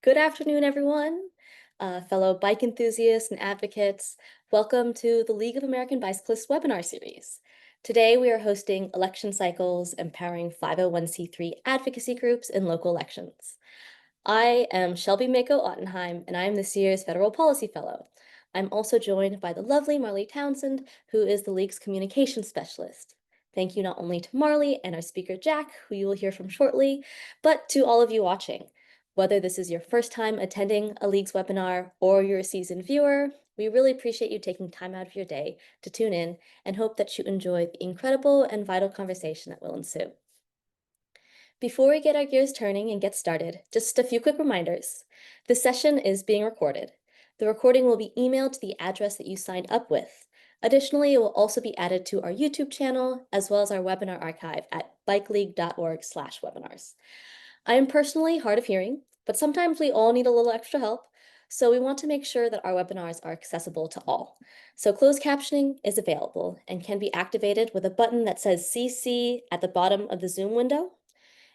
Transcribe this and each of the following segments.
Good afternoon, everyone. Fellow bike enthusiasts and advocates, welcome to the League of American Bicyclists webinar series. Today, we are hosting election cycles empowering 501c3 advocacy groups in local elections. I am Shelby Mako Ottenheim, and I am this year's Federal Policy Fellow. I'm also joined by the lovely Marley Townsend, who is the League's Communications Specialist. Thank you not only to Marley and our speaker Jack, who you will hear from shortly, but to all of you watching. Whether this is your first time attending a League's webinar or you're a seasoned viewer, we really appreciate you taking time out of your day to tune in and hope that you enjoy the incredible and vital conversation that will ensue. Before we get our gears turning and get started, just a few quick reminders. This session is being recorded. The recording will be emailed to the address that you signed up with. Additionally, it will also be added to our YouTube channel, as well as our webinar archive at bikeleague.org/webinars. I am personally hard of hearing, but sometimes we all need a little extra help, so we want to make sure that our webinars are accessible to all. So closed captioning is available and can be activated with a button that says CC at the bottom of the Zoom window.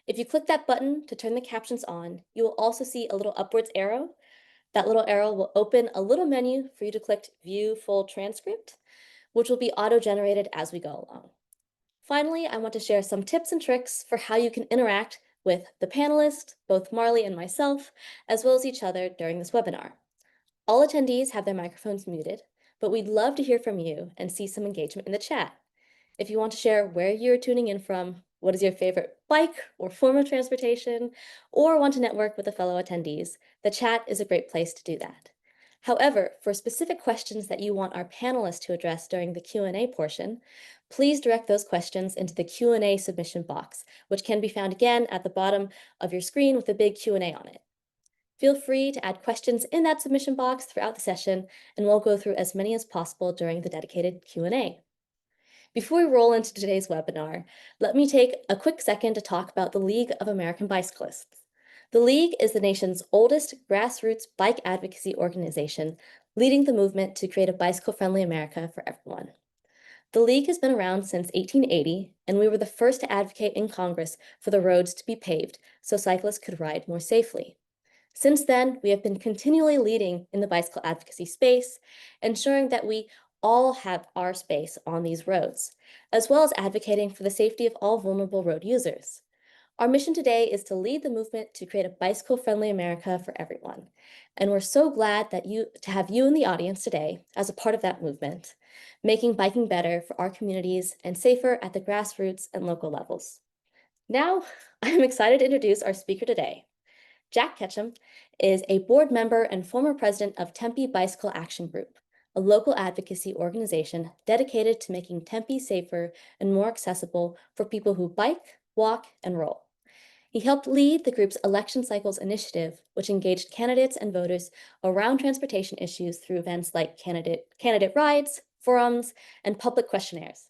If you click that button to turn the captions on, you will also see a little upwards arrow. That little arrow will open a little menu for you to click View Full Transcript, which will be auto-generated as we go along. Finally, I want to share some tips and tricks for how you can interact with the panelists, both Marley and myself, as well as each other during this webinar. All attendees have their microphones muted, but we'd love to hear from you and see some engagement in the chat. If you want to share where you're tuning in from, what is your favorite bike or form of transportation, or want to network with the fellow attendees, the chat is a great place to do that. However, for specific questions that you want our panelists to address during the Q&A portion, please direct those questions into the Q&A submission box, which can be found again at the bottom of your screen with a big Q&A on it. Feel free to add questions in that submission box throughout the session, and we'll go through as many as possible during the dedicated Q&A. Before we roll into today's webinar, let me take a quick second to talk about the League of American Bicyclists. The League is the nation's oldest grassroots bike advocacy organization, leading the movement to create a bicycle-friendly America for everyone. The League has been around since 1880, and we were the first to advocate in Congress for the roads to be paved so cyclists could ride more safely. Since then, we have been continually leading in the bicycle advocacy space, ensuring that we all have our space on these roads, as well as advocating for the safety of all vulnerable road users. Our mission today is to lead the movement to create a bicycle-friendly America for everyone. And we're so glad to have you in the audience today as a part of that movement, making biking better for our communities and safer at the grassroots and local levels. Now, I'm excited to introduce our speaker today. Jack Ketcham is a board member and former president of Tempe Bicycle Action Group, a local advocacy organization dedicated to making Tempe safer and more accessible for people who bike, walk, and roll. He helped lead the group's election cycles initiative, which engaged candidates and voters around transportation issues through events like candidate rides, forums, and public questionnaires.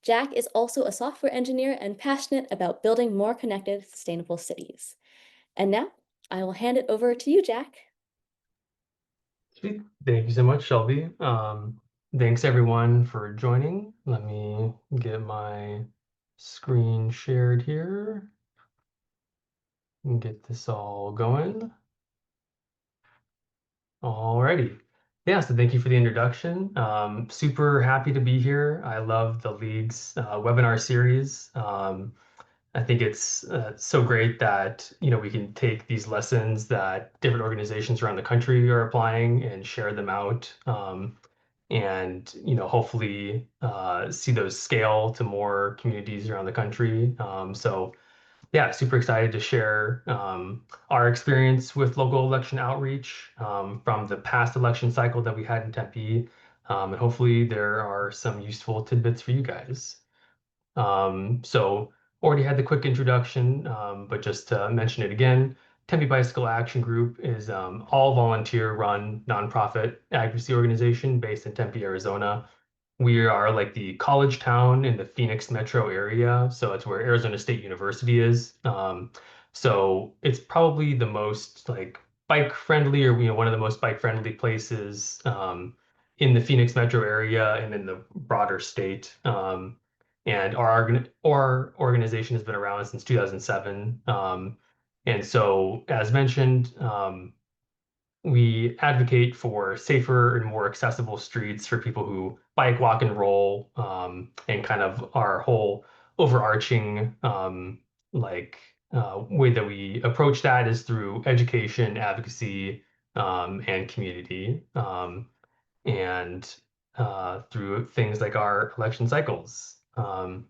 Jack is also a software engineer and passionate about building more connected, sustainable cities. And now, I will hand it over to you, Jack. Sweet. Thank you so much, Shelby. Thanks everyone for joining. Let me get my screen shared here and get this all going. Alrighty. Yeah, so thank you for the introduction. Super happy to be here. I love the League's webinar series. I think it's so great that we can take these lessons that different organizations around the country are applying and share them out, and hopefully see those scale to more communities around the country. So yeah, super excited to share our experience with local election outreach from the past election cycle that we had in Tempe, and hopefully there are some useful tidbits for you guys. So already had the quick introduction, but just to mention it again, Tempe Bicycle Action Group is all volunteer-run nonprofit advocacy organization based in Tempe, Arizona. We are like the college town in the Phoenix metro area, so it's where Arizona State University is. So it's probably the most like bike-friendly, or one of the most bike-friendly places in the Phoenix metro area and in the broader state. And our organization has been around since 2007. And so, as mentioned, we advocate for safer and more accessible streets for people who bike, walk, and roll, and kind of our whole overarching like way that we approach that is through education, advocacy, and community. And through things like our election cycles. And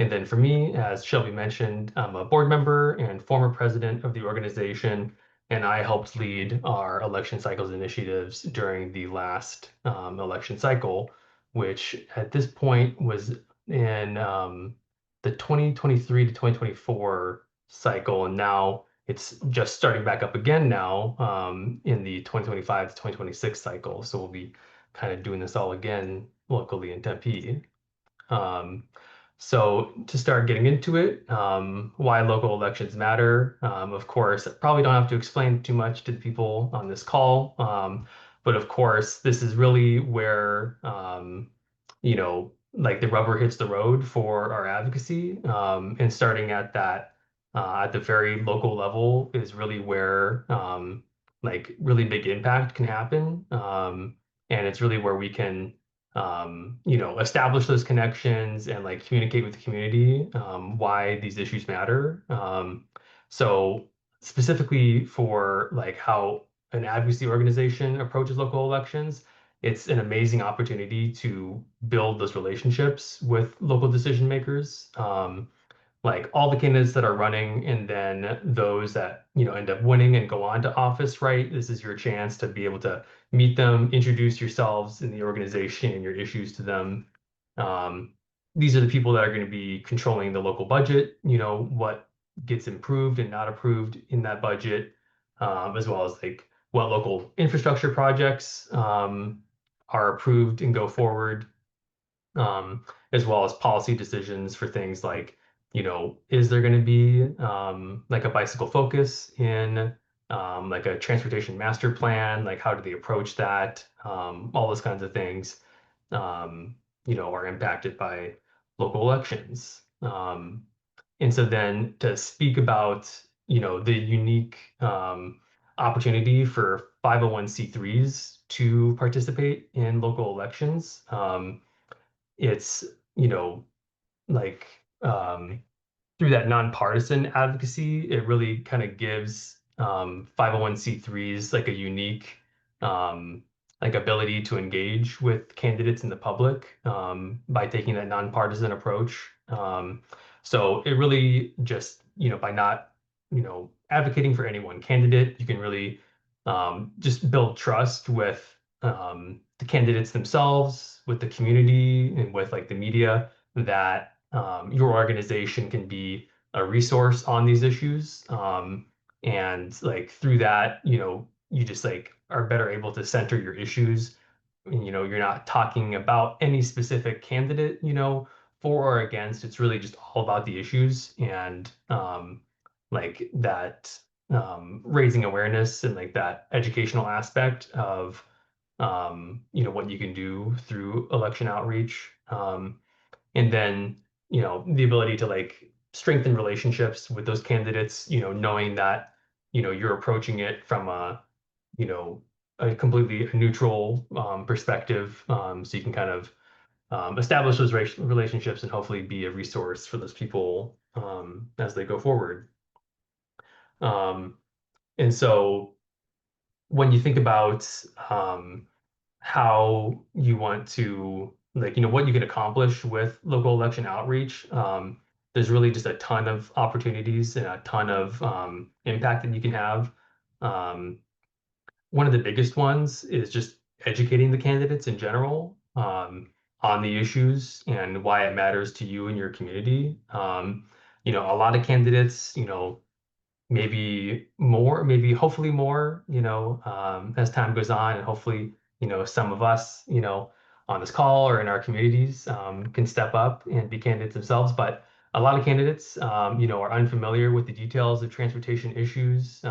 then for me, as Shelby mentioned, I'm a board member and former president of the organization, and I helped lead our election cycles initiatives during the last election cycle, which at this point was in the 2023 to 2024 cycle, and now it's just starting back up again now in the 2025 to 2026 cycle. So we'll be kind of doing this all again locally in Tempe. Um, so to start getting into it, why local elections matter. Of course, I probably don't have to explain too much to the people on this call, but of course, this is really where like the rubber hits the road for our advocacy, and starting at that at the very local level is really where like really big impact can happen, and it's really where we can establish those connections and like communicate with the community why these issues matter. So specifically for like how an advocacy organization approaches local elections, it's an amazing opportunity to build those relationships with local decision makers. Like all the candidates that are running and then those that end up winning and go on to office, right? This is your chance to be able to meet them, introduce yourselves in the organization and your issues to them. um, these are the people that are going to be controlling the local budget, what gets improved and not approved in that budget, as well as like what local infrastructure projects are approved and go forward, as well as policy decisions for things like, is there going to be like a bicycle focus in like a transportation master plan? Like, how do they approach that? All those kinds of things, are impacted by local elections. And so then to speak about, the unique opportunity for 501c3s to participate in local elections. It's, you know, like through that nonpartisan advocacy, it really kind of gives 501c3s like a unique um, like ability to engage with candidates in the public by taking that nonpartisan approach. So it really just, by not, advocating for any one candidate, you can really just build trust with the candidates themselves, with the community, and with like the media that your organization can be a resource on these issues. And like through that, you just like are better able to center your issues. And, you're not talking about any specific candidate, for or against. It's really just all about the issues and like that raising awareness and like that educational aspect of what you can do through election outreach. And then, the ability to like strengthen relationships with those candidates, knowing that, you're approaching it from you know, a completely neutral perspective. So you can kind of establish those relationships and hopefully be a resource for those people as they go forward. Um, and so when you think about how you want to like what you can accomplish with local election outreach, there's really just a ton of opportunities and a ton of impact that you can have. um, One of the biggest ones is just educating the candidates in general on the issues and why it matters to you and your community. A lot of candidates, maybe more, maybe hopefully more, as time goes on, and hopefully, some of us, on this call or in our communities, can step up and be candidates themselves. But a lot of candidates, are unfamiliar with the details of transportation issues,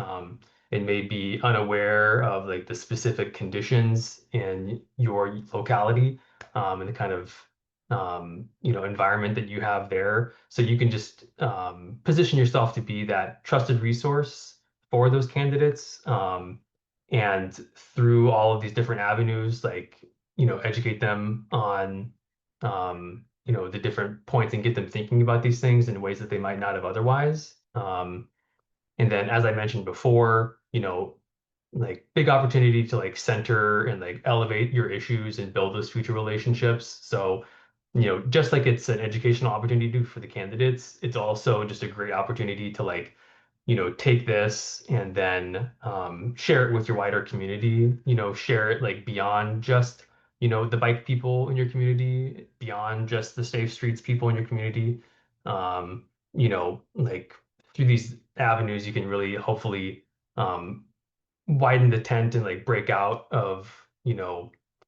and may be unaware of like the specific conditions in your locality, and the kind of environment that you have there. So you can just position yourself to be that trusted resource for those candidates, and through all of these different avenues, like, educate them on, the different points and get them thinking about these things in ways that they might not have otherwise. And then, as I mentioned before, like big opportunity to like center and like elevate your issues and build those future relationships. So, just like it's an educational opportunity for the candidates, it's also just a great opportunity to like, take this and then share it with your wider community, share it like beyond just, the bike people in your community, beyond just the safe streets people in your community. Like through these avenues, you can really hopefully um, widen the tent and like break out of,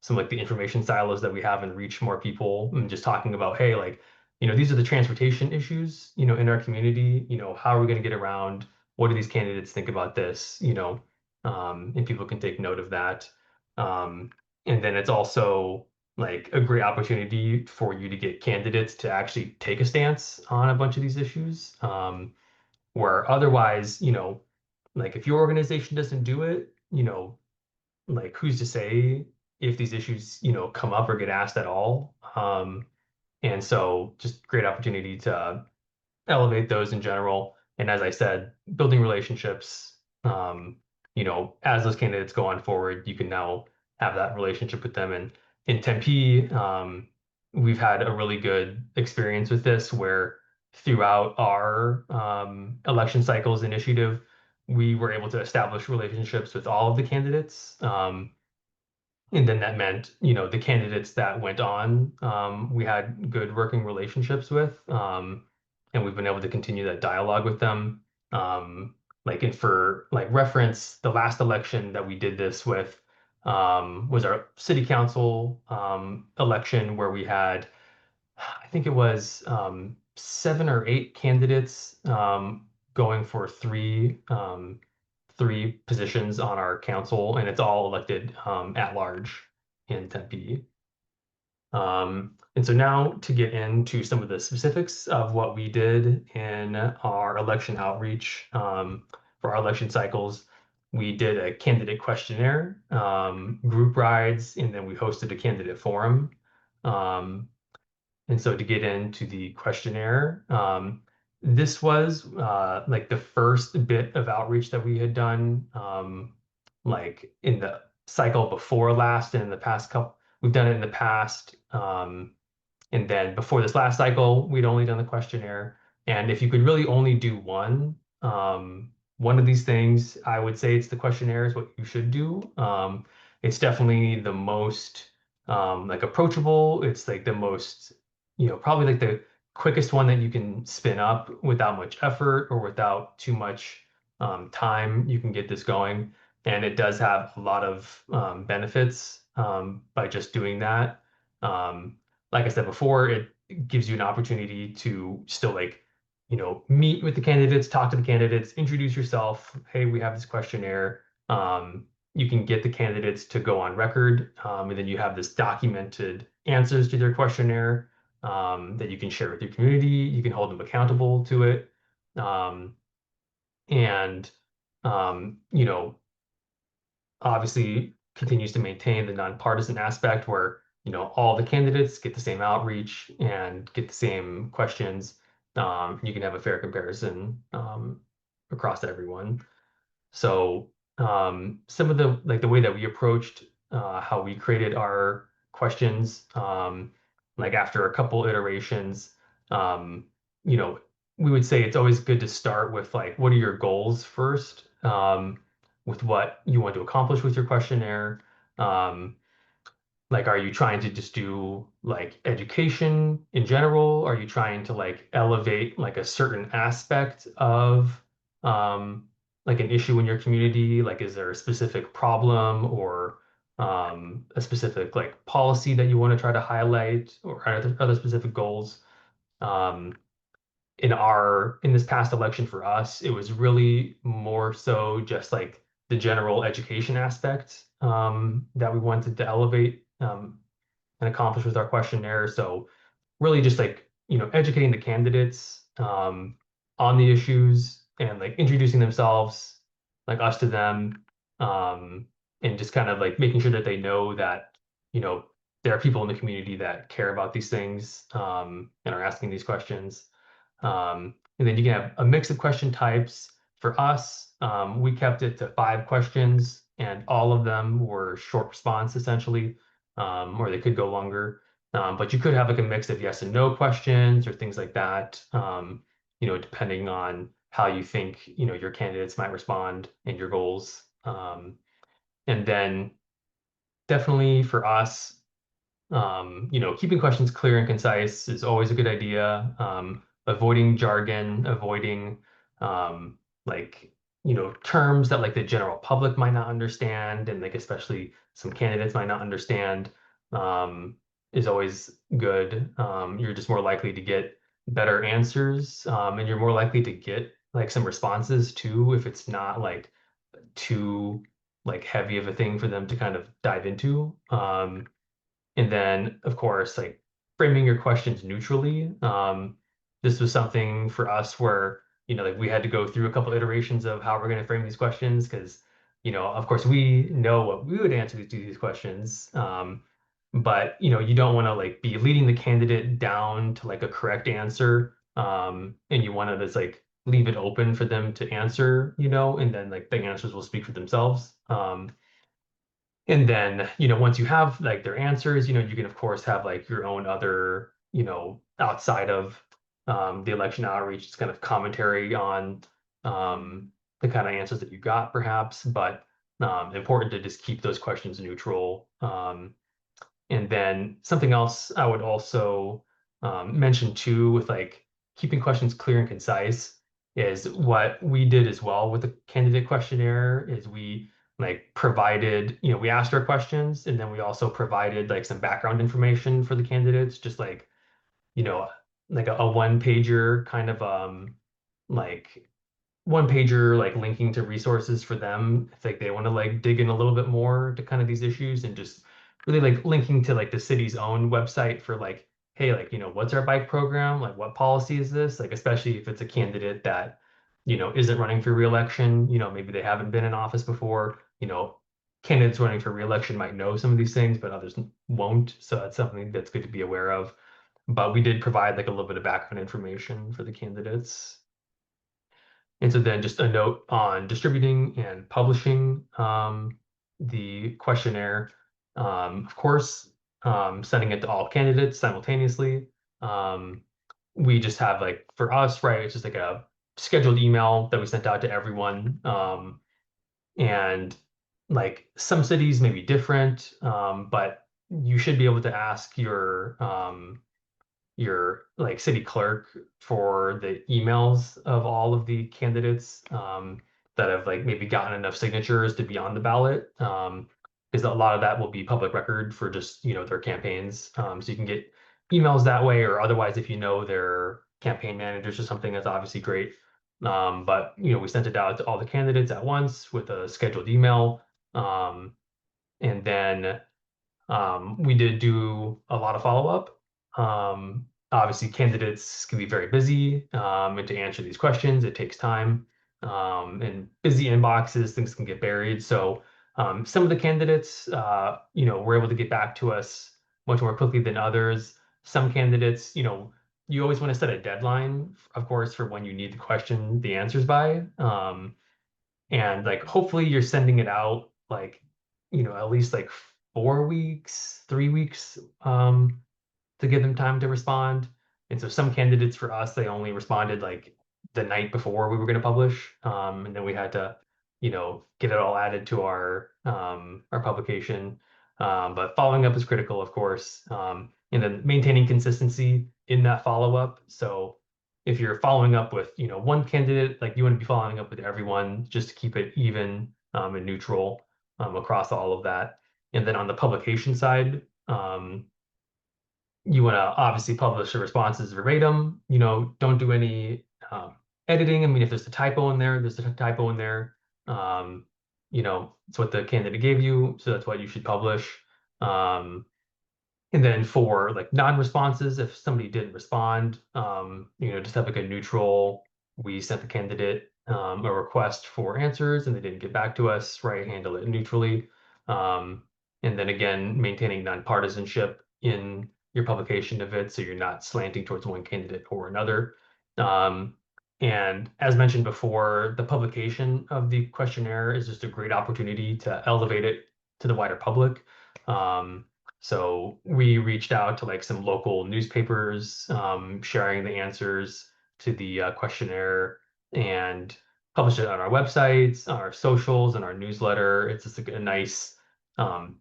some like the information silos that we have and reach more people and just talking about, hey, like, these are the transportation issues, in our community, how are we going to get around? What do these candidates think about this? And people can take note of that. Um, and then it's also like a great opportunity for you to get candidates to actually take a stance on a bunch of these issues. Where otherwise, like if your organization doesn't do it, like who's to say if these issues, come up or get asked at all? And so just great opportunity to elevate those in general. And as I said, building relationships, as those candidates go on forward, you can now have that relationship with them. And in Tempe, we've had a really good experience with this where throughout our election cycles initiative, we were able to establish relationships with all of the candidates. And then that meant, the candidates that went on, we had good working relationships with, and we've been able to continue that dialogue with them. Like, and for like reference, the last election that we did this with, was our city council, election where we had, I think it was, 7 or 8 candidates, going for three positions on our council, and it's all elected at large in Tempe. And so now to get into some of the specifics of what we did in our election outreach for our election cycles, we did a candidate questionnaire, group rides, and then we hosted a candidate forum. Um, and so to get into the questionnaire, this was like the first bit of outreach that we had done, like in the cycle before last and in the past couple, we've done it in the past. And then before this last cycle, we'd only done the questionnaire. And if you could really only do one of these things, I would say it's the questionnaire is what you should do. It's definitely the most like approachable. It's like the most, probably like the quickest one that you can spin up without much effort or without too much time. You can get this going. And it does have a lot of benefits by just doing that. Like I said before, it gives you an opportunity to still like, meet with the candidates, talk to the candidates, introduce yourself. Hey, we have this questionnaire. You can get the candidates to go on record, and then you have this documented answers to their questionnaire that you can share with your community. You can hold them accountable to it. Um, and, you know, obviously continues to maintain the nonpartisan aspect where, all the candidates get the same outreach and get the same questions. You can have a fair comparison across everyone. So some of the like the way that we approached how we created our questions, like after a couple iterations, um, you know, we would say it's always good to start with like, what are your goals first, with what you want to accomplish with your questionnaire. Um, like, are you trying to just do like education in general? Are you trying to like elevate like a certain aspect of like an issue in your community? Like, is there a specific problem or a specific like policy that you want to try to highlight or other specific goals? Um, in this past election for us, it was really more so just like the general education aspect that we wanted to elevate and accomplish with our questionnaire. So really just like, educating the candidates on the issues and like introducing themselves, like us to them, and just kind of like making sure that they know that, you know, there are people in the community that care about these things, and are asking these questions. And then you can have a mix of question types. For us, we kept it to 5 questions, and all of them were short response essentially, or they could go longer. But you could have like a mix of yes and no questions or things like that, depending on how you think, your candidates might respond and your goals. And then definitely for us, keeping questions clear and concise is always a good idea. Avoiding jargon, avoiding um, like terms that like the general public might not understand, and like especially some candidates might not understand, um, is always good. You're just more likely to get better answers, and you're more likely to get like some responses too if it's not like too like heavy of a thing for them to kind of dive into. And then, of course, like framing your questions neutrally. This was something for us where, like we had to go through a couple iterations of how we're going to frame these questions because, of course, we know what we would answer to these questions. But, you don't want to like be leading the candidate down to like a correct answer. And you want to just like leave it open for them to answer, and then like the answers will speak for themselves. And then, once you have like their answers, you can of course have like your own other, outside of the election outreach, it's kind of commentary on the kind of answers that you got perhaps, but important to just keep those questions neutral. And then something else I would also mention too with like keeping questions clear and concise is what we did as well with the candidate questionnaire is we like provided, we asked our questions and then we also provided like some background information for the candidates, just like, you know, like a one pager kind of like one pager like linking to resources for them if like they want to like dig in a little bit more to kind of these issues and just really like linking to like the city's own website for like hey like what's our bike program, like what policy is this, like especially if it's a candidate that isn't running for reelection, maybe they haven't been in office before, candidates running for reelection might know some of these things but others won't, so that's something that's good to be aware of. But we did provide like a little bit of background information for the candidates. And so then just a note on distributing and publishing the questionnaire. Of course, sending it to all candidates simultaneously. Um, we just have like for us, right? It's just like a scheduled email that we sent out to everyone. And like some cities may be different, but you should be able to ask your like city clerk for the emails of all of the candidates that have like maybe gotten enough signatures to be on the ballot. Because a lot of that will be public record for just their campaigns. So you can get emails that way, or otherwise, if you know their campaign managers or something, that's obviously great. But we sent it out to all the candidates at once with a scheduled email. And then we did do a lot of follow-up. Obviously, candidates can be very busy, and to answer these questions, it takes time. And busy inboxes, things can get buried. So some of the candidates, were able to get back to us much more quickly than others. Some candidates, you always want to set a deadline, of course, for when you need the answers by. And like hopefully you're sending it out like at least like 4 weeks, 3 weeks, to give them time to respond. And so some candidates for us, they only responded like the night before we were going to publish, and then we had to get it all added to our publication. But following up is critical, of course, and then maintaining consistency in that follow up. So if you're following up with one candidate, like you want to be following up with everyone just to keep it even and neutral across all of that. And then on the publication side, you want to obviously publish the responses verbatim. Don't do any editing. I mean, if there's a typo in there, there's a typo in there. Um, it's what the candidate gave you, so that's what you should publish. Um, and then for like non-responses, if somebody didn't respond, just have like a neutral, we sent the candidate a request for answers and they didn't get back to us, right? Handle it neutrally. Um, and then again, maintaining nonpartisanship in your publication of it, so you're not slanting towards one candidate or another. Um, and as mentioned before, the publication of the questionnaire is just a great opportunity to elevate it to the wider public. Um, so we reached out to like some local newspapers, sharing the answers to the questionnaire and published it on our websites, on our socials, and our newsletter. It's just um,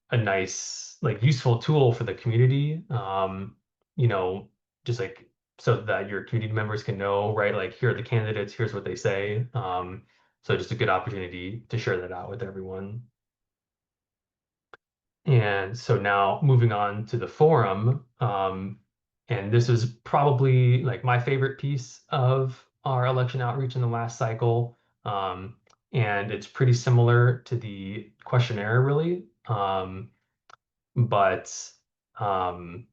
a nice like useful tool for the community. You know, just like so that your community members can know, right? Like here are the candidates, here's what they say. So just a good opportunity to share that out with everyone. And so now moving on to the forum, and this is probably like my favorite piece of our election outreach in the last cycle. And it's pretty similar to the questionnaire, really. But um,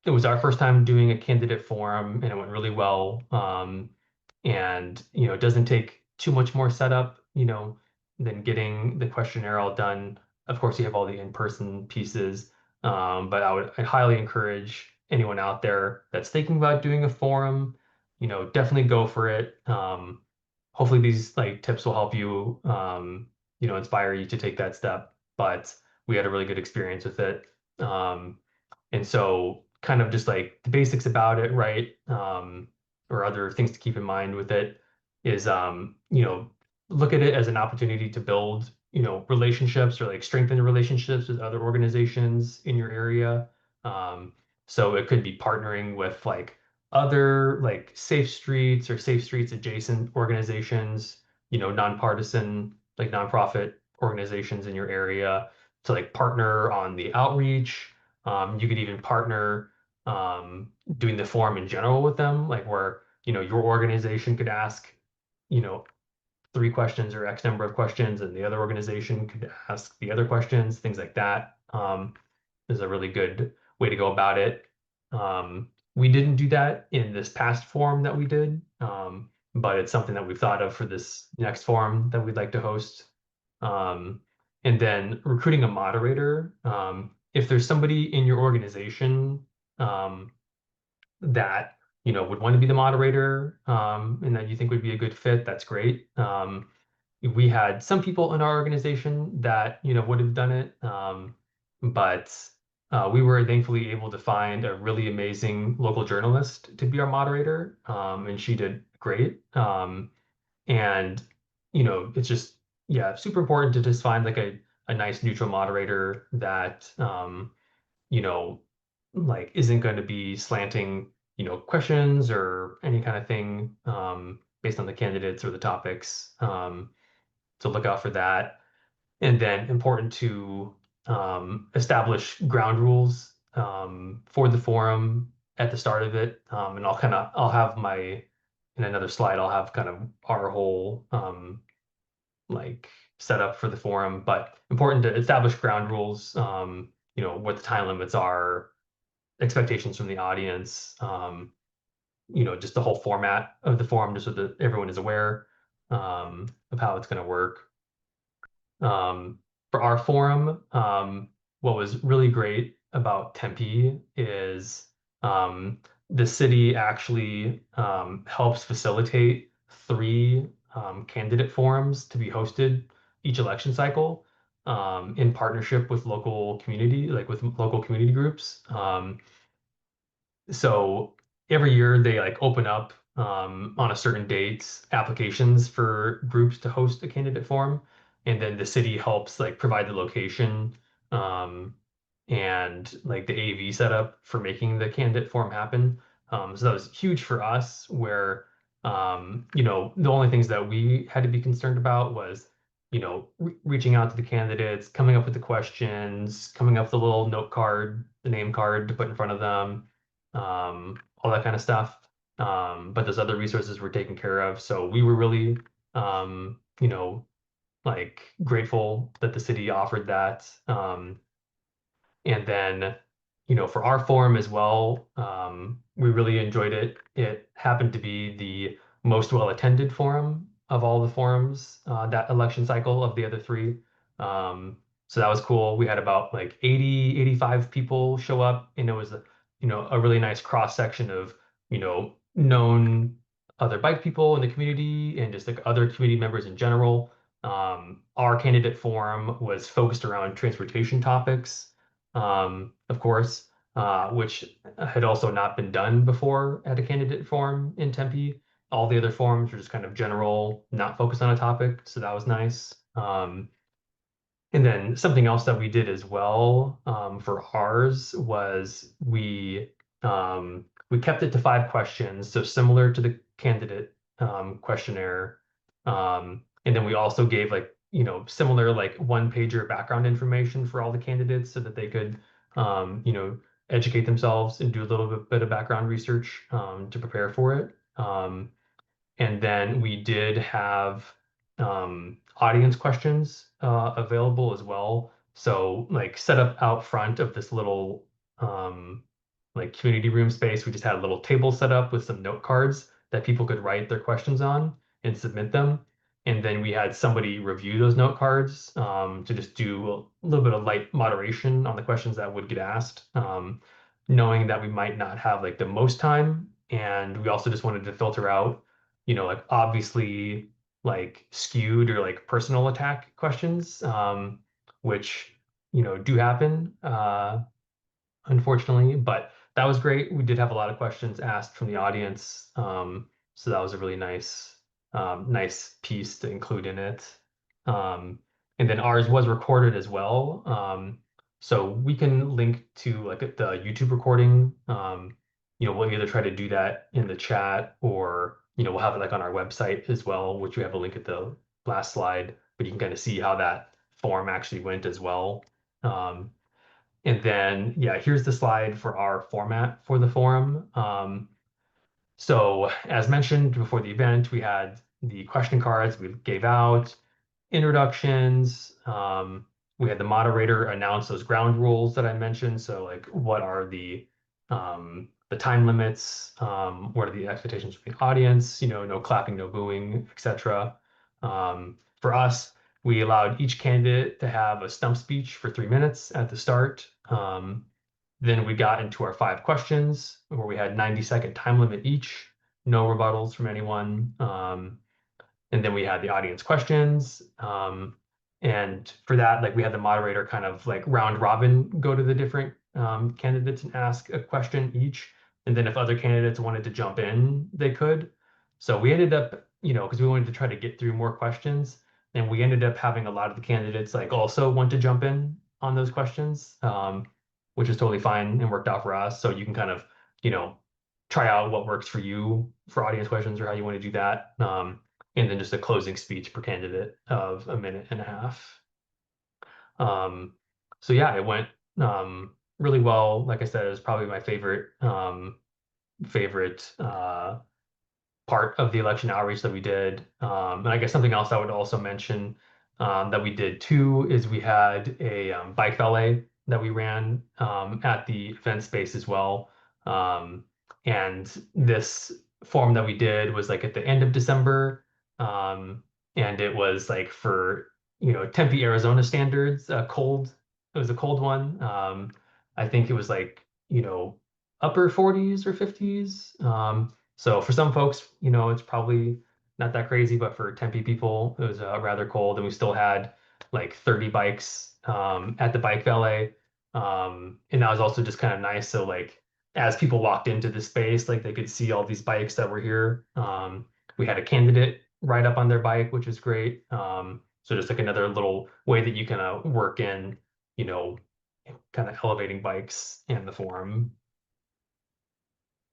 it was our first time doing a candidate forum, and it went really well. And it doesn't take too much more setup, than getting the questionnaire all done. Of course, you have all the in-person pieces, but I highly encourage anyone out there that's thinking about doing a forum, definitely go for it. Hopefully, these like tips will help you, inspire you to take that step. But we had a really good experience with it. Um, and so kind of just like the basics about it, right? Or other things to keep in mind with it is, look at it as an opportunity to build, relationships or like strengthen relationships with other organizations in your area. Um, so it could be partnering with like other like safe streets or safe streets adjacent organizations, nonpartisan, like nonprofit organizations in your area to like partner on the outreach. You could even partner doing the forum in general with them, like where, your organization could ask, you know, 3 questions or X number of questions, and the other organization could ask the other questions, things like that. Is a really good way to go about it. We didn't do that in this past forum that we did, but it's something that we've thought of for this next forum that we'd like to host. Um, and then recruiting a moderator. If there's somebody in your organization um, that would want to be the moderator, and that you think would be a good fit, that's great. We had some people in our organization that would have done it, but we were thankfully able to find a really amazing local journalist to be our moderator, and she did great. And it's just, yeah, super important to just find like a nice neutral moderator that you know, like isn't going to be slanting, questions or any kind of thing based on the candidates or the topics. So look out for that. And then important to establish ground rules for the forum at the start of it. And I'll have in another slide, I'll have kind of our whole like setup for the forum, but important to establish ground rules, what the time limits are, expectations from the audience, just the whole format of the forum, just so that everyone is aware of how it's going to work. For our forum, what was really great about Tempe is um, the city actually helps facilitate 3 candidate forums to be hosted each election cycle in partnership with local community, like with local community groups. So every year they like open up on a certain date applications for groups to host a candidate forum, and then the city helps like provide the location um, and like the AV setup for making the candidate forum happen. So that was huge for us, where the only things that we had to be concerned about was reaching out to the candidates, coming up with the questions, coming up with the little note card, the name card to put in front of them, all that kind of stuff. But those other resources were taken care of. So we were really, like grateful that the city offered that. And then, for our forum as well, we really enjoyed it. It happened to be the most well-attended forum of all the forums that election cycle of the other 3. So that was cool. We had about like 80, 85 people show up, and it was a really nice cross section of, known other bike people in the community and just like other community members in general. Our candidate forum was focused around transportation topics, of course, which had also not been done before at a candidate forum in Tempe. All the other forums were just kind of general, not focused on a topic, so that was nice. And then something else that we did as well, for ours was we kept it to 5 questions, so similar to the candidate questionnaire. And then we also gave like similar like one pager background information for all the candidates so that they could educate themselves and do a little bit of background research to prepare for it. And then we did have audience questions available as well. So like set up out front of this little um, like community room space, we just had a little table set up with some note cards that people could write their questions on and submit them. And then we had somebody review those note cards to just do a little bit of light moderation on the questions that would get asked, knowing that we might not have like the most time. And we also just wanted to filter out like obviously like skewed or like personal attack questions, which, do happen, unfortunately, but that was great. We did have a lot of questions asked from the audience. So that was a really nice piece to include in it. Um, and then ours was recorded as well. So we can link to like the YouTube recording. We'll either try to do that in the chat or, we'll have it like on our website as well, which we have a link at the last slide, but you can kind of see how that form actually went as well. Um, and then, yeah, here's the slide for our format for the forum. So as mentioned before the event, we had the question cards we gave out, introductions. We had the moderator announce those ground rules that I mentioned. So like what are the time limits? What are the expectations from the audience? No clapping, no booing, etc. For us, we allowed each candidate to have a stump speech for 3 minutes at the start. Then we got into our 5 questions where we had 90-second time limit each, no rebuttals from anyone. And then we had the audience questions. And for that, like we had the moderator kind of like round robin go to the different candidates and ask a question each. And then if other candidates wanted to jump in, they could. So we ended up, because we wanted to try to get through more questions, and we ended up having a lot of the candidates like also want to jump in on those questions, which is totally fine and worked out for us. So you can kind of, you know, try out what works for you for audience questions or how you want to do that. And then just a closing speech per candidate of a minute and a half. Um, so yeah, it went really well. Like I said, it was probably my favorite part of the election outreach that we did. And I guess something else I would also mention that we did too is we had a bike valet that we ran at the event space as well. Um, and this form that we did was like at the end of December. Um, and it was like for, Tempe, Arizona standards, cold. It was a cold one. I think it was like, upper 40s or 50s. So for some folks, it's probably not that crazy, but for Tempe people, it was rather cold, and we still had like 30 bikes at the bike valet, and that was also just kind of nice. So like as people walked into the space, like they could see all these bikes that were here. We had a candidate ride up on their bike, which is great. So just like another little way that you can work in, you know, kind of elevating bikes in the forum.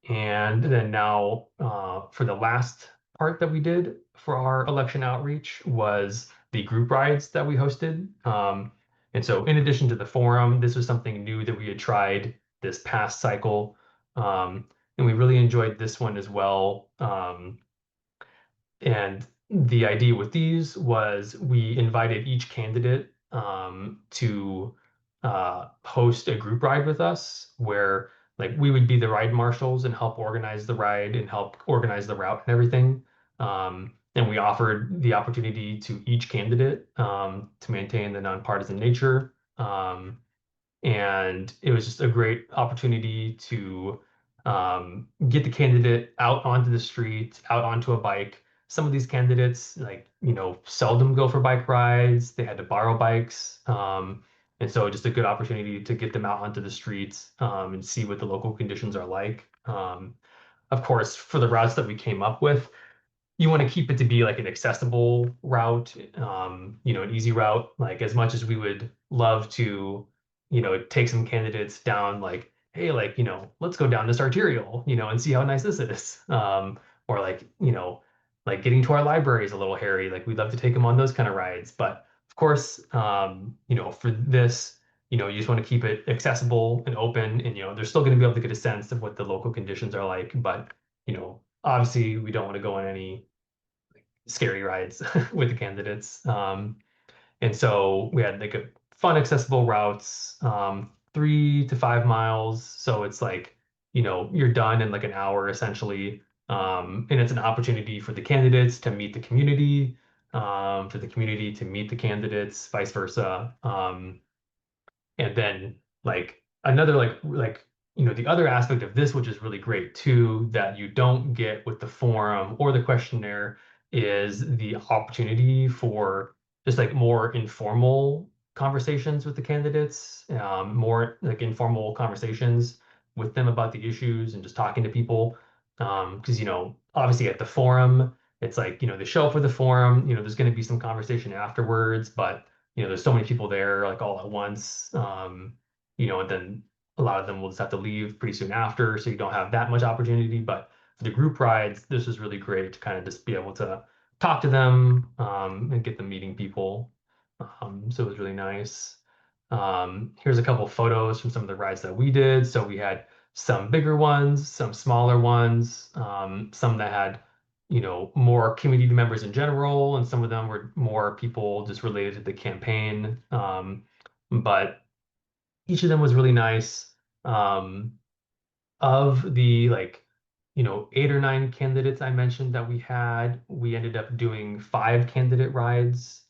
And then now, for the last part that we did for our election outreach was the group rides that we hosted. And so in addition to the forum, this was something new that we had tried this past cycle. And we really enjoyed this one as well. And the idea with these was we invited each candidate to host a group ride with us where like we would be the ride marshals and help organize the ride and help organize the route and everything. and we offered the opportunity to each candidate to maintain the nonpartisan nature. And it was just a great opportunity to get the candidate out onto the street, out onto a bike. Some of these candidates, like, seldom go for bike rides. They had to borrow bikes. And so just a good opportunity to get them out onto the streets and see what the local conditions are like. Of course, for the routes that we came up with, you want to keep it to be like an accessible route, an easy route. Like as much as we would love to, take some candidates down, like, hey, like, let's go down this arterial, and see how nice this is. Or like, like getting to our library is a little hairy. Like we'd love to take them on those kind of rides. But of course, for this, you just want to keep it accessible and open, and they're still going to be able to get a sense of what the local conditions are like. But obviously, we don't want to go on any scary rides with the candidates. And so we had like a fun, accessible routes, 3 to 5 miles. So it's like, you're done in like an hour essentially. And it's an opportunity for the candidates to meet the community, for the community to meet the candidates, vice versa. And then like another the other aspect of this, which is really great too, that you don't get with the forum or the questionnaire is the opportunity for just like more informal conversations with the candidates, more like informal conversations with them about the issues and just talking to people. Because obviously at the forum, it's like, they show up for the forum, there's going to be some conversation afterwards, but there's so many people there like all at once. And then a lot of them will just have to leave pretty soon after, so you don't have that much opportunity. But for the group rides, this is really great to kind of just be able to talk to them and get them meeting people. So it was really nice. Here's a couple photos from some of the rides that we did. So we had some bigger ones, some smaller ones, some that had more community members in general, and some of them were more people just related to the campaign. But each of them was really nice. Um, of the 8 or 9 candidates I mentioned that we ended up doing 5 candidate rides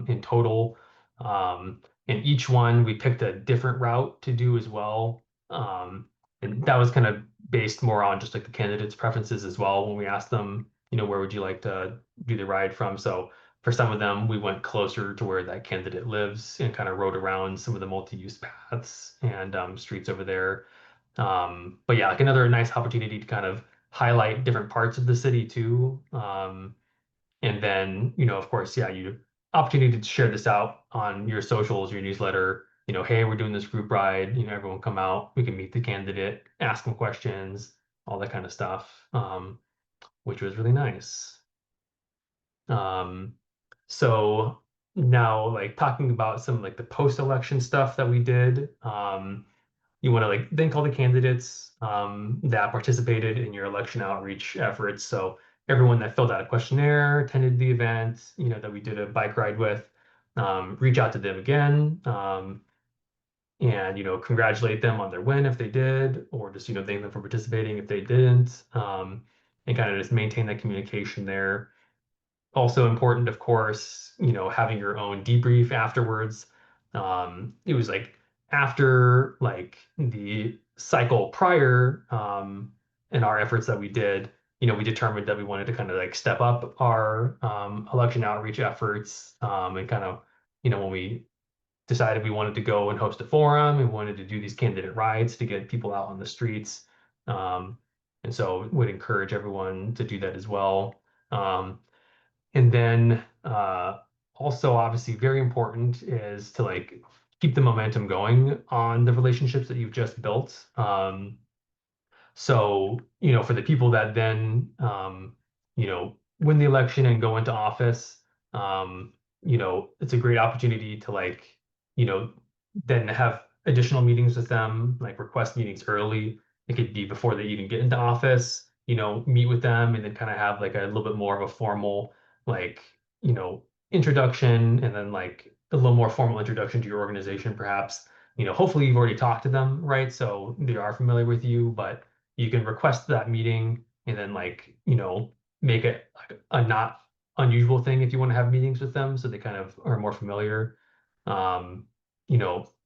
in total. And each one we picked a different route to do as well. And that was kind of based more on just like the candidates' preferences as well when we asked them, where would you like to do the ride from? So for some of them, we went closer to where that candidate lives and kind of rode around some of the multi-use paths and streets over there. But yeah, like another nice opportunity to kind of highlight different parts of the city too. And then, of course, yeah, you opportunity to share this out on your socials, your newsletter, hey, we're doing this group ride, everyone come out, we can meet the candidate, ask them questions, all that kind of stuff, which was really nice. Um, so now like talking about some like the post-election stuff that we did, you want to like thank all the candidates that participated in your election outreach efforts. So everyone that filled out a questionnaire, attended the event, that we did a bike ride with, reach out to them again, and congratulate them on their win if they did, or just thank them for participating if they didn't, and kind of just maintain that communication there. Also important, of course, having your own debrief afterwards. It was like after like the cycle prior, in our efforts that we did, we determined that we wanted to kind of like step up our election outreach efforts, and kind of, when we decided we wanted to go and host a forum, we wanted to do these candidate rides to get people out on the streets. Um, and so would encourage everyone to do that as well. And then also obviously very important is to like keep the momentum going on the relationships that you've just built. So, for the people that then, win the election and go into office, it's a great opportunity to like, then have additional meetings with them, like request meetings early. It could be before they even get into office, meet with them and then kind of have like a little bit more of a formal, like, introduction and then like a little more formal introduction to your organization, perhaps. Hopefully you've already talked to them, right? So they are familiar with you, but you can request that meeting and then like, make it like a not unusual thing if you want to have meetings with them, so they kind of are more familiar.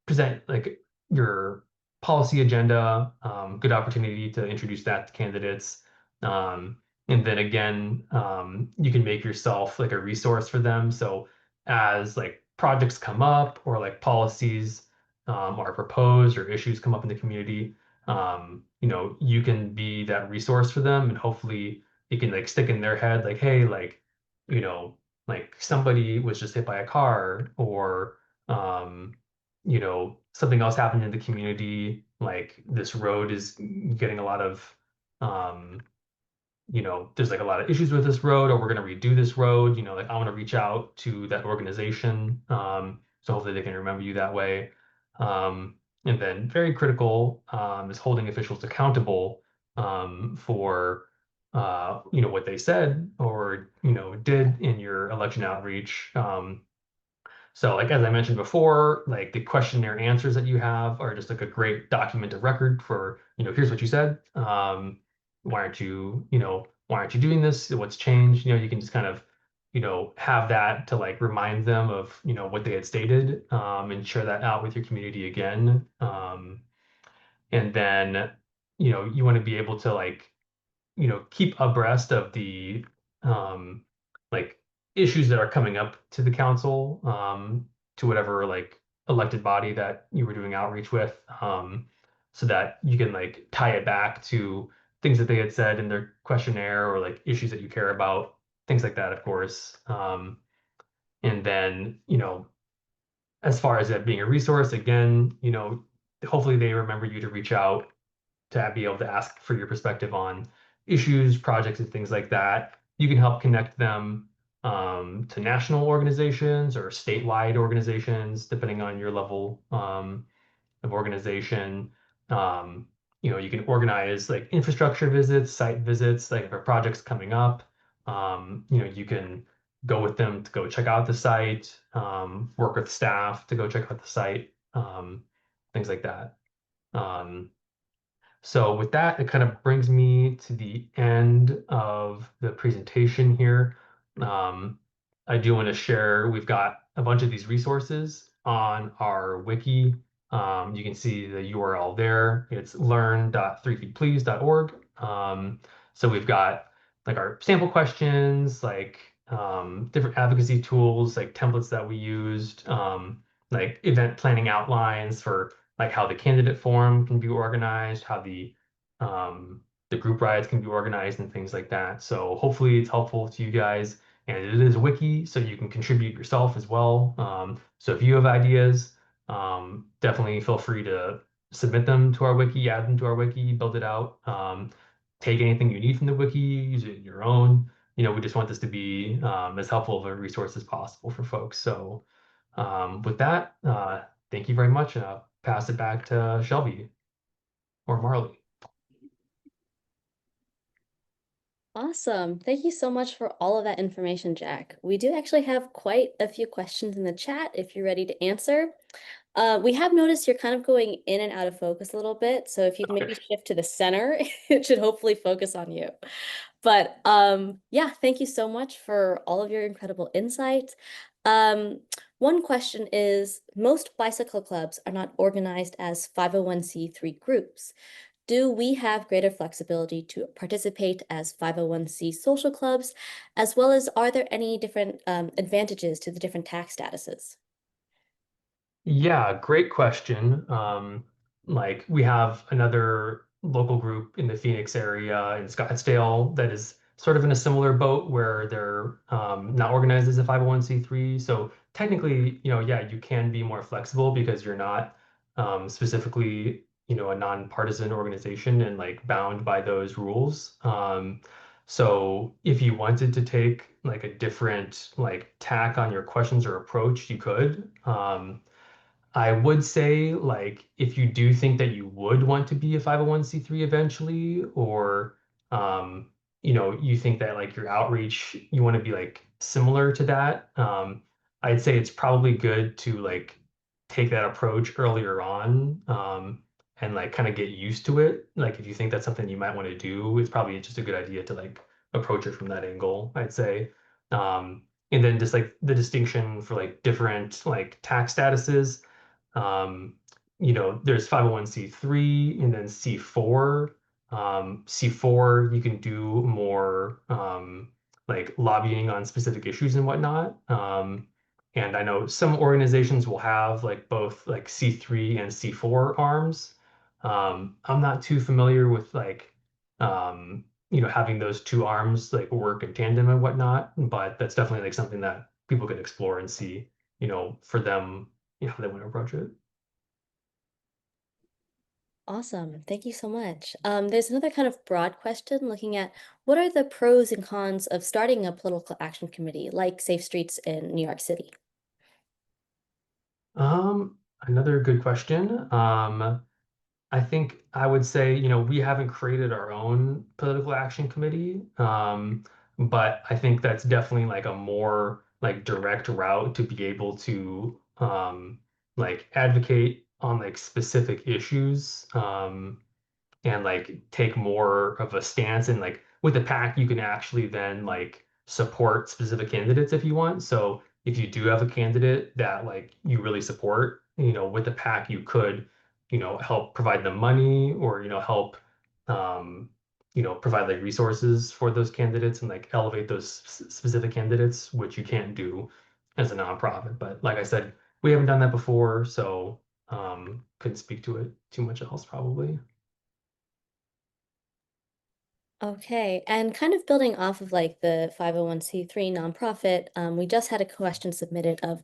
Present like your policy agenda, good opportunity to introduce that to candidates. Um, and then again, you can make yourself like a resource for them. So as like projects come up or like policies are proposed or issues come up in the community, you can be that resource for them, and hopefully it can like stick in their head, like, hey, you know, like somebody was just hit by a car, or something else happened in the community, like this road is getting a lot of um, there's like a lot of issues with this road, or we're going to redo this road, like I want to reach out to that organization. So hopefully they can remember you that way. And then very critical is holding officials accountable for what they said or did in your election outreach. So like as I mentioned before, like the questionnaire answers that you have are just like a great document of record for, here's what you said. Why aren't you doing this? What's changed? You can just kind of, have that to like remind them of, what they had stated, and share that out with your community again. And then, you want to be able to like keep abreast of the um, like issues that are coming up to the council, to whatever like elected body that you were doing outreach with, so that you can like tie it back to things that they had said in their questionnaire or like issues that you care about, things like that, of course. And then, as far as it being a resource, again, hopefully they remember you to reach out to be able to ask for your perspective on issues, projects, and things like that. You can help connect them to national organizations or statewide organizations, depending on your level of organization. Um, you can organize like infrastructure visits, site visits, like if a project's coming up, you can go with them to go check out the site, work with staff to go check out the site, things like that. Um, so with that, it kind of brings me to the end of the presentation here. Um, I do want to share, we've got a bunch of these resources on our wiki. You can see the URL there. It's learn.3feetplease.org. So we've got like our sample questions, like different advocacy tools, like templates that we used, like event planning outlines for like how the candidate forum can be organized, how the group rides can be organized, and things like that. So hopefully it's helpful to you guys. And it is a wiki, so you can contribute yourself as well. So if you have ideas, definitely feel free to submit them to our wiki, add them to our wiki, build it out. Take anything you need from the wiki, use it in your own. We just want this to be as helpful of a resource as possible for folks. So with that, thank you very much. And I'll pass it back to Shelby or Marley. Awesome. Thank you so much for all of that information, Jack. We do actually have quite a few questions in the chat if you're ready to answer. We have noticed you're kind of going in and out of focus a little bit, so if you can Okay. maybe shift to the center, it should hopefully focus on you. But yeah, thank you so much for all of your incredible insight. One question is, most bicycle clubs are not organized as 501c3 groups. Do we have greater flexibility to participate as 501c social clubs, as well as are there any different advantages to the different tax statuses? Yeah, great question. Like we have another local group in the Phoenix area in Scottsdale that is sort of in a similar boat where they're not organized as a 501c3. So technically, yeah, you can be more flexible because you're not specifically, a nonpartisan organization and like bound by those rules. So if you wanted to take like a different like tack on your questions or approach, you could. I would say, like, if you do think that you would want to be a 501c3 eventually, or you think that like your outreach, you want to be like similar to that, I'd say it's probably good to like take that approach earlier on, and like kind of get used to it. Like, if you think that's something you might want to do, it's probably just a good idea to like approach it from that angle, I'd say. And then just like the distinction for like different like tax statuses. Um, there's 501c3 and then C4. C4, you can do more like lobbying on specific issues and whatnot. And I know some organizations will have like both like C3 and C4 arms. I'm not too familiar with like having those two arms like work in tandem and whatnot, but that's definitely like something that people could explore and see, for them, how they want to approach it. Awesome. Thank you so much. There's another kind of broad question looking at what are the pros and cons of starting a political action committee like Safe Streets in New York City? Another good question. I think I would say, we haven't created our own political action committee, but I think that's definitely like a more like direct route to be able to like advocate on like specific issues. And like take more of a stance, and like with the pack you can actually then like support specific candidates if you want. So if you do have a candidate that like you really support, with the pack you could help provide them money, or help um provide like resources for those candidates and like elevate those specific candidates, which you can't do as a nonprofit. But like I said, we haven't done that before, so couldn't speak to it too much else probably. Okay, and kind of building off of like the 501c3 nonprofit, we just had a question submitted of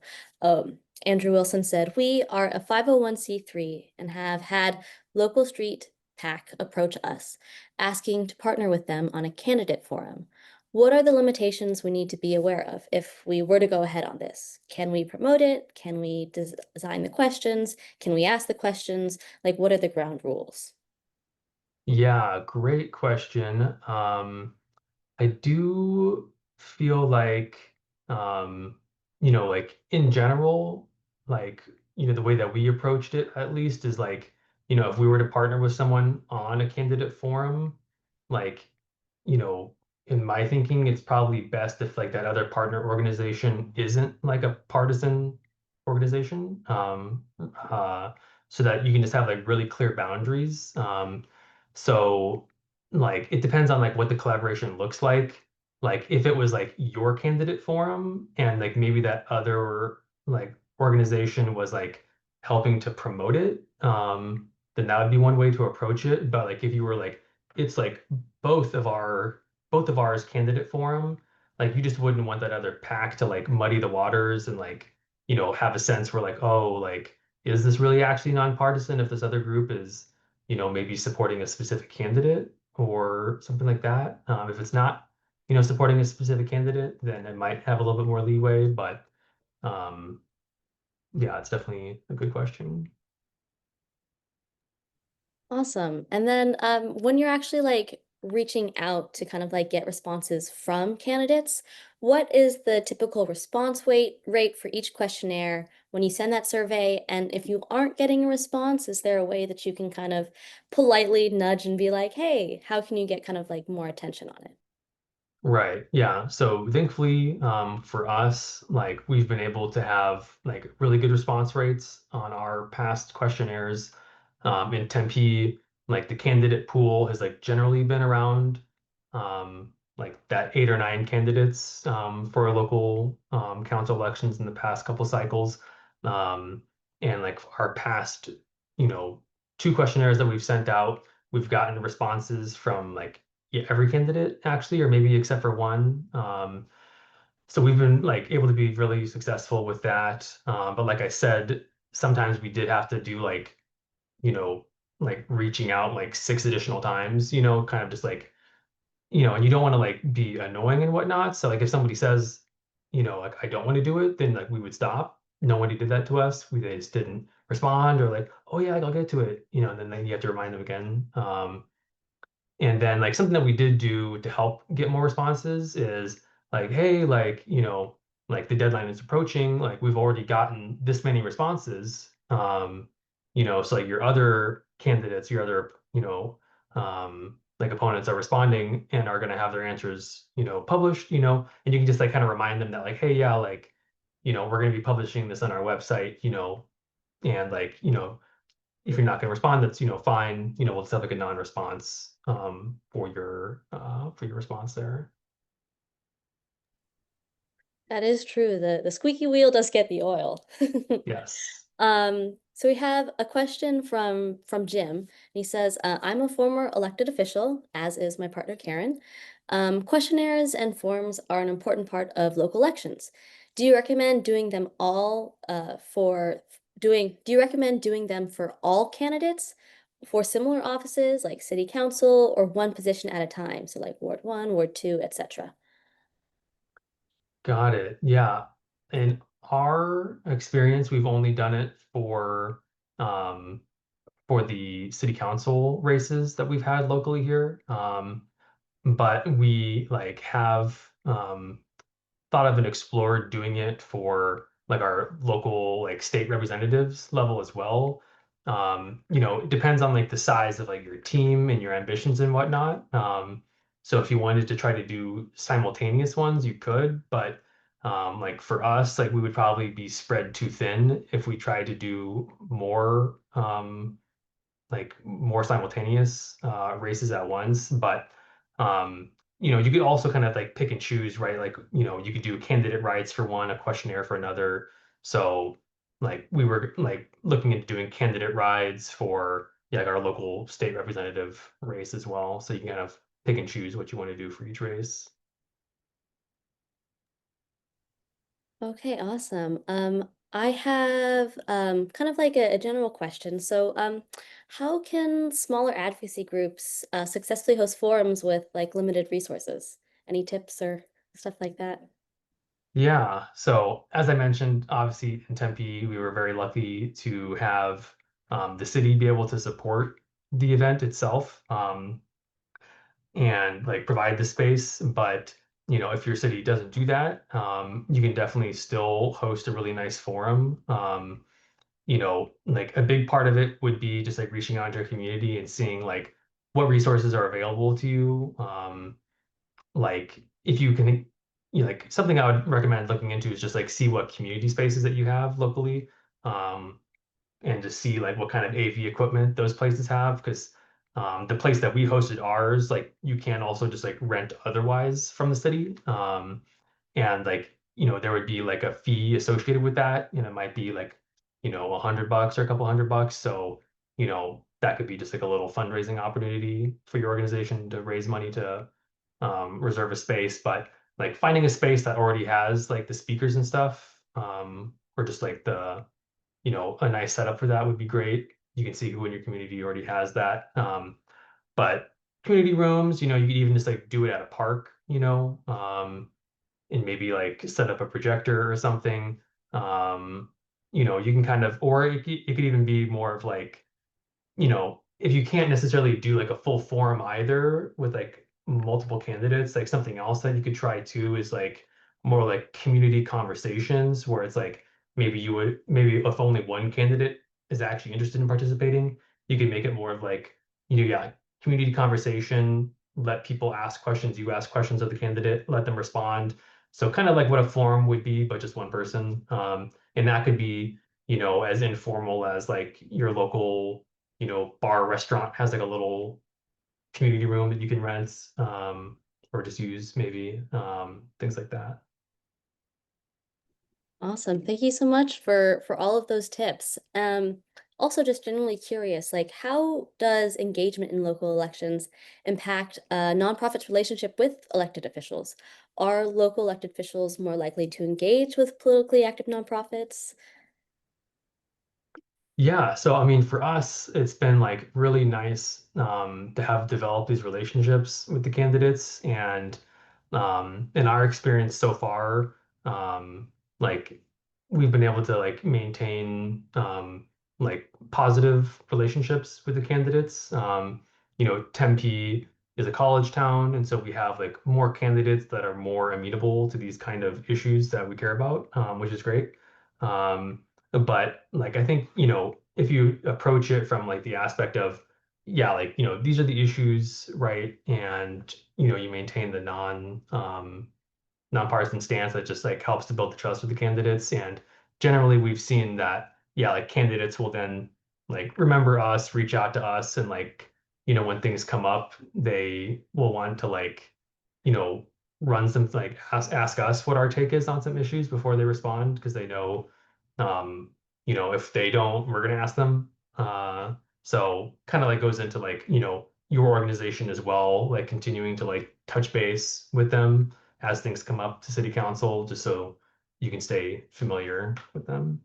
Andrew Wilson said, we are a 501c3 and have had local street PAC approach us, asking to partner with them on a candidate forum. What are the limitations we need to be aware of if we were to go ahead on this? Can we promote it? Can we design the questions? Can we ask the questions? Like, what are the ground rules? Yeah, great question. I do feel like, like in general, like, the way that we approached it at least is like, if we were to partner with someone on a candidate forum, like, you know, in my thinking, it's probably best if like that other partner organization isn't like a partisan organization, so that you can just have like really clear boundaries. So like it depends on like what the collaboration looks like. Like if it was like your candidate forum and like maybe that other like organization was like helping to promote it, then that would be one way to approach it. But like if you were like it's like both of our both of ours candidate forum, like you just wouldn't want that other pack to like muddy the waters and like, have a sense where like, oh, like is this really actually nonpartisan if this other group is, maybe supporting a specific candidate or something like that. If it's not, supporting a specific candidate, then it might have a little bit more leeway. But um, yeah, it's definitely a good question. Awesome. And then when you're actually like reaching out to kind of like get responses from candidates, what is the typical response rate for each questionnaire when you send that survey? And if you aren't getting a response, is there a way that you can kind of politely nudge and be like, hey, how can you get kind of like more attention on it? Right. Yeah. So thankfully, for us, like we've been able to have like really good response rates on our past questionnaires. In Tempe, like the candidate pool has like generally been around like that 8 or 9 candidates for local council elections in the past couple cycles. Um, and like our past, you know, 2 questionnaires that we've sent out, we've gotten responses from like yeah, every candidate actually, or maybe except for one. So we've been like able to be really successful with that. But like I said, sometimes we did have to do like, you know, like reaching out like 6 additional times, kind of just like, and you don't want to like be annoying and whatnot. So like if somebody says, like I don't want to do it, then like we would stop. Nobody did that to us. They just didn't respond or like, oh yeah, I'll get to it, and then you have to remind them again. And then like something that we did do to help get more responses is like, hey, like, like the deadline is approaching, like we've already gotten this many responses. So like your other candidates, your other, like opponents are responding and are going to have their answers, published, and you can just like kind of remind them that like, hey, yeah, like, we're going to be publishing this on our website, and like, if you're not going to respond, that's, fine. We'll just have like a non-response for your response there. That is true. The squeaky wheel does get the oil. Yes. So we have a question from Jim. He says, "I'm a former elected official, as is my partner Karen. Questionnaires and forms are an important part of local elections. Do you recommend doing them all Do you recommend doing them for all candidates for similar offices like city council or one position at a time? So like Ward 1, Ward 2, etc." Got it. Yeah. In our experience, we've only done it um for the city council races that we've had locally here. But we like have thought of and explored doing it for like our local like state representatives level as well. It depends on like the size of like your team and your ambitions and whatnot. So if you wanted to try to do simultaneous ones, you could, but like for us, like we would probably be spread too thin if we tried to do more simultaneous races at once. But you could also kind of like pick and choose, right? Like, you could do candidate rights for one, a questionnaire for another. So like we were like looking into doing candidate rides for yeah, like our local state representative race as well. So you can kind of pick and choose what you want to do for each race. Okay, awesome. I have kind of like a general question. So, how can smaller advocacy groups successfully host forums with like limited resources? Any tips or stuff like that? Yeah. So as I mentioned, obviously in Tempe, we were very lucky to have the city be able to support the event itself. And like provide the space. But if your city doesn't do that, you can definitely still host a really nice forum. Like a big part of it would be just like reaching out to your community and seeing like what resources are available to you. Like if you can, like something I would recommend looking into is just like see what community spaces that you have locally. Um, and just see like what kind of AV equipment those places have because the place that we hosted ours, like you can also just like rent otherwise from the city. And like, there would be like a fee associated with that. It might be like, $100 or a couple $100. So, that could be just like a little fundraising opportunity for your organization to raise money to reserve a space. But like finding a space that already has like the speakers and stuff, or just like a nice setup for that would be great. You can see who in your community already has that. But community rooms, you could even just like do it at a park, and maybe like set up a projector or something. You can kind of, or it could even be more of like, if you can't necessarily do like a full forum either with like multiple candidates, like something else that you could try too is like more like community conversations where it's like maybe if only one candidate is actually interested in participating, you can make it more of like, yeah, community conversation, let people ask questions, you ask questions of the candidate, let them respond. So kind of like what a forum would be, but just one person. And that could be, as informal as like your local bar restaurant has like a little community room that you can rent or just use maybe things like that. Awesome. Thank you so much for all of those tips. Also just generally curious, like how does engagement in local elections impact a nonprofit's relationship with elected officials? Are local elected officials more likely to engage with politically active nonprofits? Yeah, so I mean, for us, it's been like really nice to have developed these relationships with the candidates, and in our experience so far, like we've been able to like maintain like positive relationships with the candidates. Tempe is a college town, and so we have like more candidates that are more amenable to these kind of issues that we care about, which is great. But like I think, if you approach it from like the aspect of, yeah, like, these are the issues, right? And, you maintain the nonpartisan stance that just like helps to build the trust with the candidates. And generally, we've seen that, yeah, like candidates will then like remember us, reach out to us, and like, when things come up, they will want to like, you know, run some like ask us what our take is on some issues before they respond because they know, um, if they don't, we're gonna ask them. So kind of like goes into like, your organization as well, like continuing to like touch base with them as things come up to city council, just so you can stay familiar with them.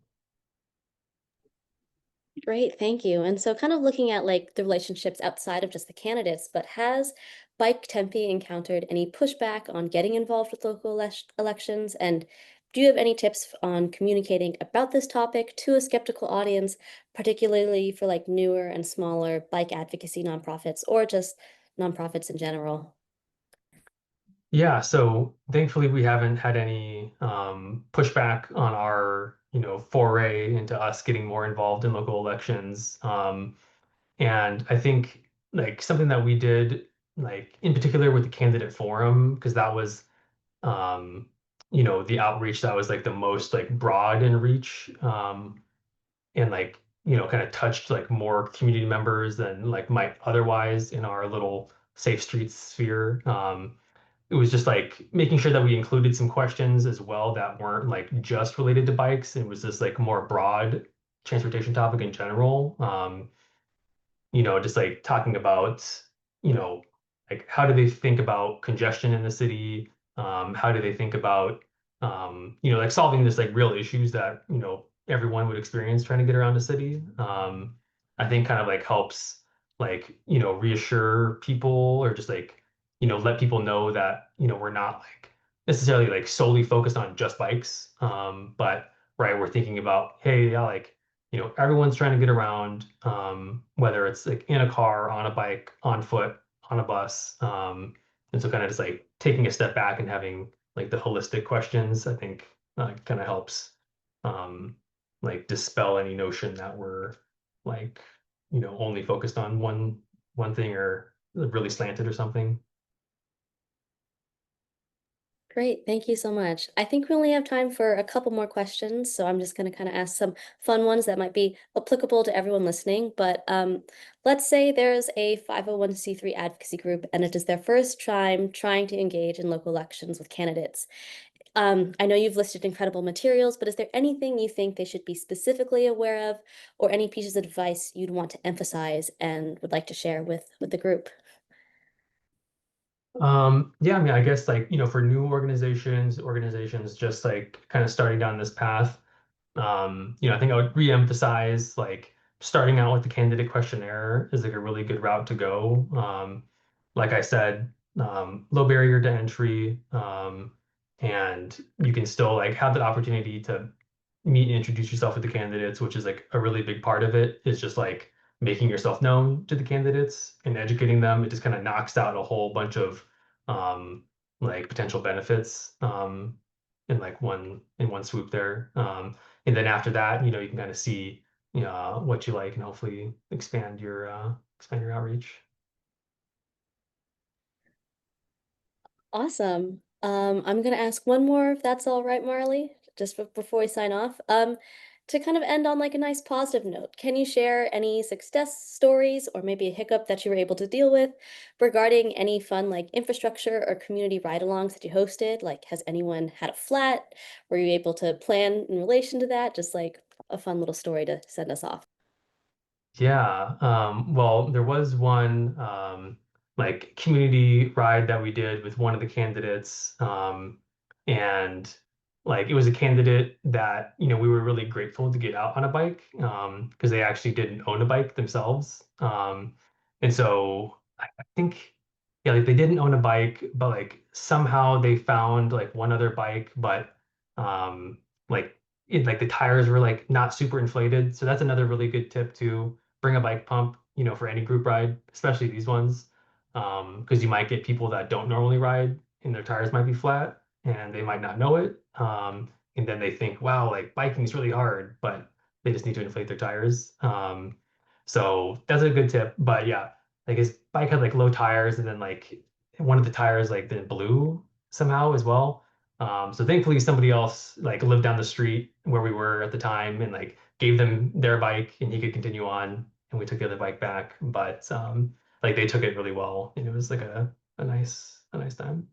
Great, thank you. And so kind of looking at like the relationships outside of just the candidates, but has Bike Tempe encountered any pushback on getting involved with local elections? And do you have any tips on communicating about this topic to a skeptical audience, particularly for like newer and smaller bike advocacy nonprofits or just nonprofits in general? Yeah, so thankfully we haven't had any pushback on our, foray into us getting more involved in local elections. And I think like something that we did, like in particular with the candidate forum, because that was the outreach that was like the most like broad in reach. And like kind of touched like more community members than like might otherwise in our little safe streets sphere. It was just like making sure that we included some questions as well that weren't like just related to bikes. It was just like more broad transportation topic in general. Just like talking about, you know, like how do they think about congestion in the city? How do they think about, like solving this like real issues that, everyone would experience trying to get around the city. I think kind of like helps like, reassure people or just like, let people know that, we're not like necessarily like solely focused on just bikes. But right, we're thinking about, hey, yeah, like everyone's trying to get around, whether it's like in a car, on a bike, on foot, on a bus. And so kind of just like taking a step back and having like the holistic questions, I think kind of helps um, like dispel any notion that we're like, only focused on one thing or really slanted or something. Great, thank you so much. I think we only have time for a couple more questions, so I'm just going to kind of ask some fun ones that might be applicable to everyone listening. But let's say there's a 501c3 advocacy group and it is their first time trying to engage in local elections with candidates. I know you've listed incredible materials, but is there anything you think they should be specifically aware of, or any pieces of advice you'd want to emphasize and would like to share with the group? Yeah, I mean, I guess like, for new organizations just like kind of starting down this path. I think I would re-emphasize like starting out with the candidate questionnaire is like a really good route to go. Like I said, low barrier to entry, and you can still like have the opportunity to meet and introduce yourself with the candidates, which is like a really big part of it, is just like making yourself known to the candidates and educating them. It just kind of knocks out a whole bunch of like potential benefits in one swoop there. And then after that, you can kind of see what you like and hopefully expand your outreach. Awesome. I'm gonna ask one more if that's all right, Marley, just before we sign off. To kind of end on like a nice positive note, can you share any success stories or maybe a hiccup that you were able to deal with regarding any fun like infrastructure or community ride-alongs that you hosted? Like, has anyone had a flat? Were you able to plan in relation to that? Just like a fun little story to send us off. Yeah. Well, there was one like community ride that we did with one of the candidates. And like it was a candidate that, we were really grateful to get out on a bike because they actually didn't own a bike themselves. And so I think, yeah, like they didn't own a bike, but like somehow they found like one other bike, but like like the tires were like not super inflated. So that's another really good tip too. Bring a bike pump, for any group ride, especially these ones, because you might get people that don't normally ride and their tires might be flat and they might not know it. And then they think, wow, like biking is really hard, but they just need to inflate their tires. So that's a good tip. But yeah, like his bike had like low tires, and then like one of the tires like then blew somehow as well. So thankfully somebody else like lived down the street where we were at the time and like gave them their bike and he could continue on and we took the other bike back. But like they took it really well and it was like a nice time.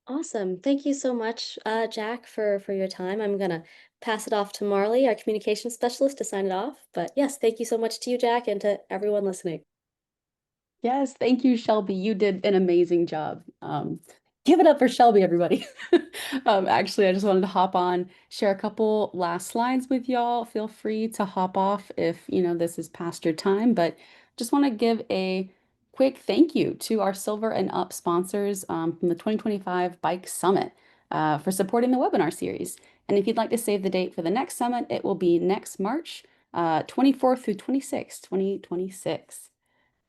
Awesome. Thank you so much, Jack, for your time. I'm gonna pass it off to Marley, our communication specialist, to sign it off. But yes, thank you so much to you, Jack, and to everyone listening. Yes, thank you, Shelby. You did an amazing job. Give it up for Shelby, everybody. Actually, I just wanted to hop on, share a couple last slides with y'all. Feel free to hop off if this is past your time, but just want to give a quick thank you to our Silver and Up sponsors from the 2025 Bike Summit for supporting the webinar series. And if you'd like to save the date for the next summit, it will be next March 24th through 26th, 2026.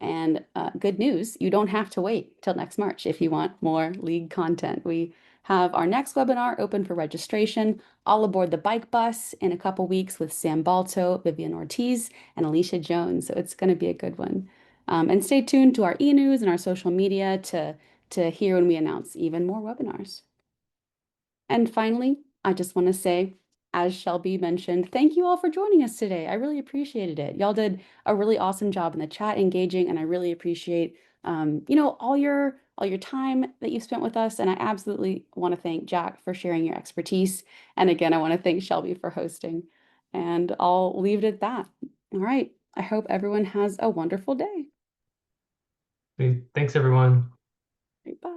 And good news, you don't have to wait till next March if you want more league content. We have our next webinar open for registration, all aboard the bike bus in a couple weeks with Sam Balto, Vivian Ortiz, and Alicia Jones. So it's going to be a good one. And stay tuned to our e-news and our social media to hear when we announce even more webinars. And finally, I just want to say, as Shelby mentioned, thank you all for joining us today. I really appreciated it. Y'all did a really awesome job in the chat engaging, and I really appreciate all your time that you spent with us. And I absolutely want to thank Jack for sharing your expertise. And again, I want to thank Shelby for hosting. And I'll leave it at that. All right. I hope everyone has a wonderful day. Thanks everyone. Bye.